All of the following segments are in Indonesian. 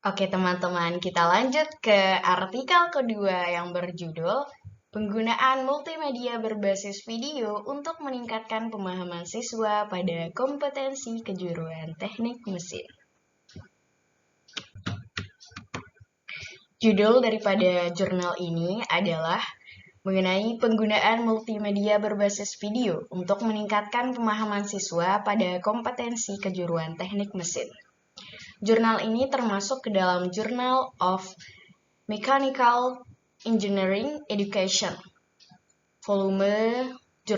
Oke teman-teman, kita lanjut ke artikel kedua yang berjudul Penggunaan multimedia berbasis video untuk meningkatkan pemahaman siswa pada kompetensi kejuruan teknik mesin. Judul daripada jurnal ini adalah mengenai penggunaan multimedia berbasis video untuk meningkatkan pemahaman siswa pada kompetensi kejuruan teknik mesin. Jurnal ini termasuk ke dalam Journal of Mechanical Engineering Education. Volume 3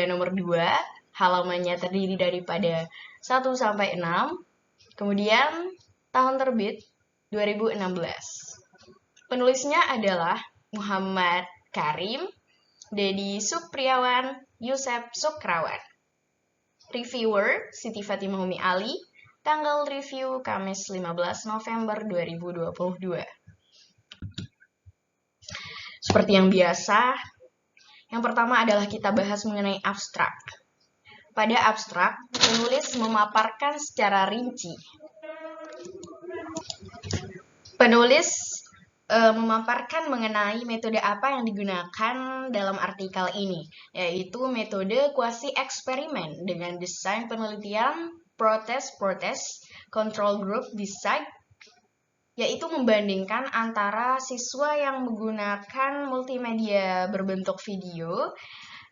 nomor 2, halamannya terdiri daripada 1 sampai 6. Kemudian tahun terbit 2016. Penulisnya adalah Muhammad Karim, Dedi Supriyawan, Yusef Sukrawan. Reviewer Siti Fatimah Umi Ali, tanggal review Kamis 15 November 2022. Seperti yang biasa, yang pertama adalah kita bahas mengenai abstrak. Pada abstrak, penulis memaparkan secara rinci. Penulis memaparkan mengenai metode apa yang digunakan dalam artikel ini, yaitu metode kuasi eksperimen dengan desain penelitian proses control group design, yaitu membandingkan antara siswa yang menggunakan multimedia berbentuk video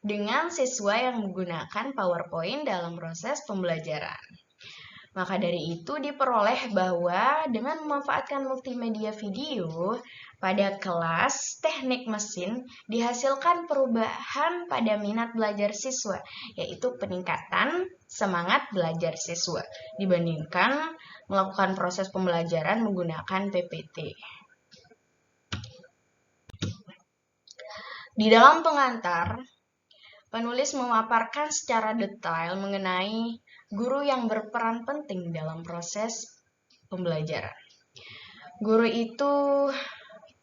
dengan siswa yang menggunakan PowerPoint dalam proses pembelajaran. Maka dari itu diperoleh bahwa dengan memanfaatkan multimedia video pada kelas teknik mesin dihasilkan perubahan pada minat belajar siswa, yaitu peningkatan semangat belajar siswa dibandingkan melakukan proses pembelajaran menggunakan PPT. Di dalam pengantar, penulis memaparkan secara detail mengenai guru yang berperan penting dalam proses pembelajaran. Guru itu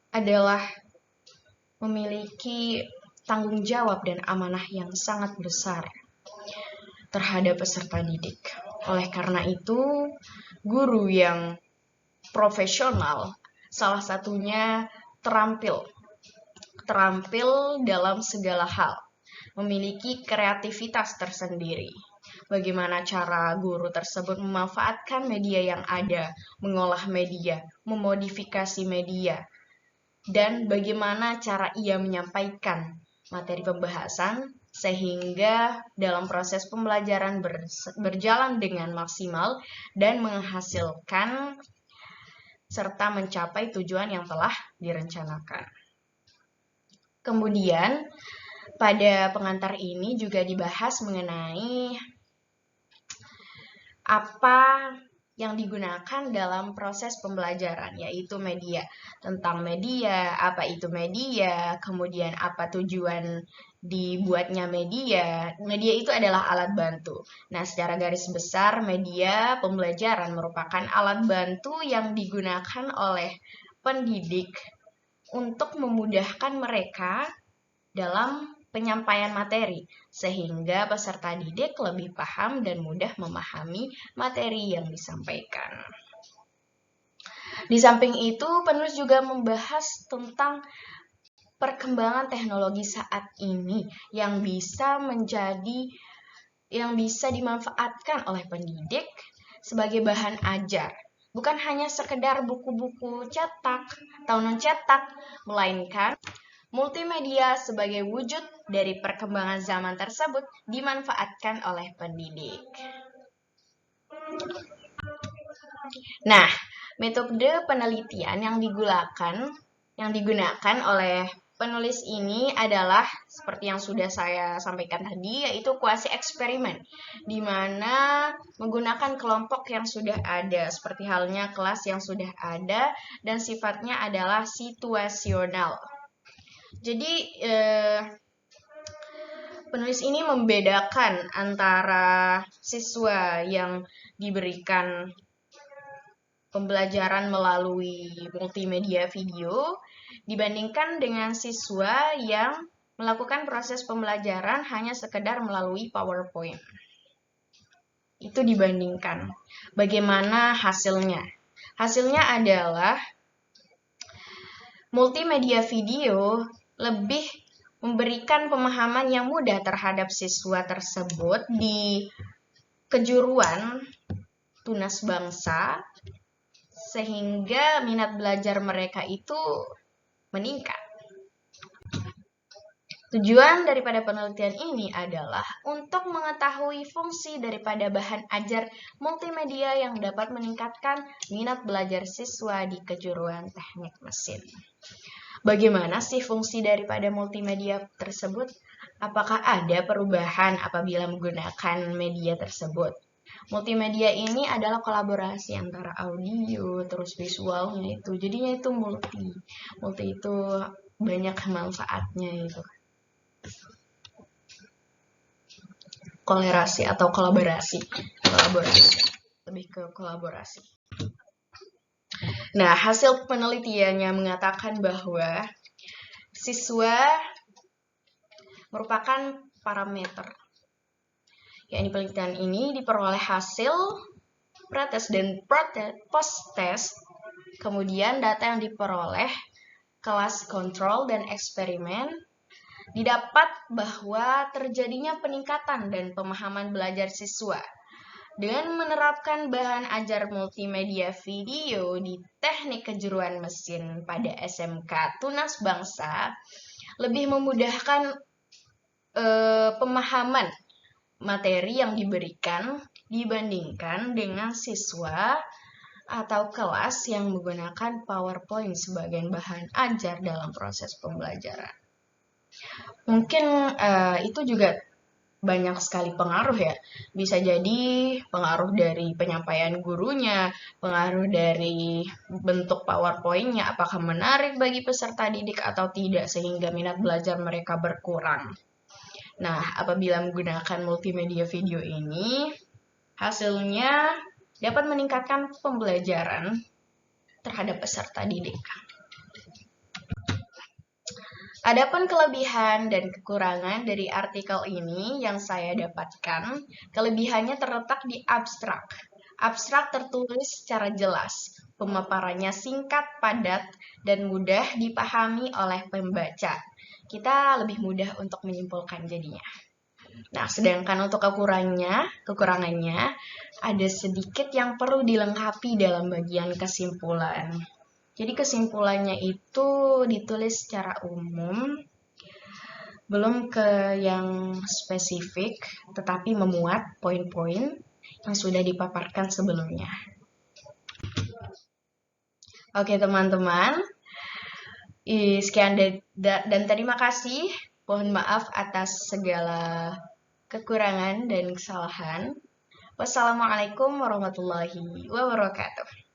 adalah memiliki tanggung jawab dan amanah yang sangat besar terhadap peserta didik. Oleh karena itu, guru yang profesional salah satunya terampil dalam segala hal, memiliki kreativitas tersendiri. Bagaimana cara guru tersebut memanfaatkan media yang ada, mengolah media, memodifikasi media, dan bagaimana cara ia menyampaikan materi pembahasan sehingga dalam proses pembelajaran berjalan dengan maksimal dan menghasilkan serta mencapai tujuan yang telah direncanakan. Kemudian, pada pengantar ini juga dibahas mengenai apa yang digunakan dalam proses pembelajaran, yaitu media. Tentang media, apa itu media, kemudian apa tujuan dibuatnya media. Media itu adalah alat bantu. Nah, secara garis besar, media pembelajaran merupakan alat bantu yang digunakan oleh pendidik untuk memudahkan mereka dalam penyampaian materi, sehingga peserta didik lebih paham dan mudah memahami materi yang disampaikan. Di samping itu, penulis juga membahas tentang perkembangan teknologi saat ini yang bisa dimanfaatkan oleh pendidik sebagai bahan ajar. Bukan hanya sekedar buku-buku cetak atau non-cetak, melainkan multimedia sebagai wujud dari perkembangan zaman tersebut dimanfaatkan oleh pendidik. Nah, metode penelitian yang digunakan oleh penulis ini adalah seperti yang sudah saya sampaikan tadi, yaitu kuasi eksperimen, di mana menggunakan kelompok yang sudah ada, seperti halnya kelas yang sudah ada, dan sifatnya adalah situasional. Jadi, penulis ini membedakan antara siswa yang diberikan pembelajaran melalui multimedia video dibandingkan dengan siswa yang melakukan proses pembelajaran hanya sekedar melalui PowerPoint. Itu dibandingkan. Bagaimana hasilnya? Hasilnya adalah multimedia video lebih memberikan pemahaman yang mudah terhadap siswa tersebut di kejuruan tunas bangsa, sehingga minat belajar mereka itu meningkat. Tujuan daripada penelitian ini adalah untuk mengetahui fungsi daripada bahan ajar multimedia yang dapat meningkatkan minat belajar siswa di kejuruan teknik mesin. Bagaimana sih fungsi daripada multimedia tersebut? Apakah ada perubahan apabila menggunakan media tersebut? Multimedia ini adalah kolaborasi antara audio terus visualnya itu. Jadinya itu multi. Multi itu banyak manfaatnya itu. Kolerasi atau kolaborasi. Lebih ke kolaborasi. Nah, hasil penelitiannya mengatakan bahwa siswa merupakan parameter. Ya, di penelitian ini diperoleh hasil pretest dan post-test, kemudian data yang diperoleh kelas kontrol dan eksperimen, didapat bahwa terjadinya peningkatan dan pemahaman belajar siswa dengan menerapkan bahan ajar multimedia video di teknik kejuruan mesin pada SMK Tunas Bangsa lebih memudahkan pemahaman materi yang diberikan dibandingkan dengan siswa atau kelas yang menggunakan PowerPoint sebagai bahan ajar dalam proses pembelajaran. Mungkin itu juga banyak sekali pengaruh ya. Bisa jadi pengaruh dari penyampaian gurunya, pengaruh dari bentuk PowerPoint-nya, apakah menarik bagi peserta didik atau tidak, sehingga minat belajar mereka berkurang. Nah, apabila menggunakan multimedia video ini, hasilnya dapat meningkatkan pembelajaran terhadap peserta didik. Adapun kelebihan dan kekurangan dari artikel ini yang saya dapatkan, kelebihannya terletak di abstrak. Abstrak tertulis secara jelas, pemaparannya singkat, padat, dan mudah dipahami oleh pembaca. Kita lebih mudah untuk menyimpulkan jadinya. Nah, sedangkan untuk kekurangannya ada sedikit yang perlu dilengkapi dalam bagian kesimpulan. Jadi kesimpulannya itu ditulis secara umum, belum ke yang spesifik, tetapi memuat poin-poin yang sudah dipaparkan sebelumnya. Oke teman-teman, sekian dan terima kasih. Mohon maaf atas segala kekurangan dan kesalahan. Wassalamualaikum warahmatullahi wabarakatuh.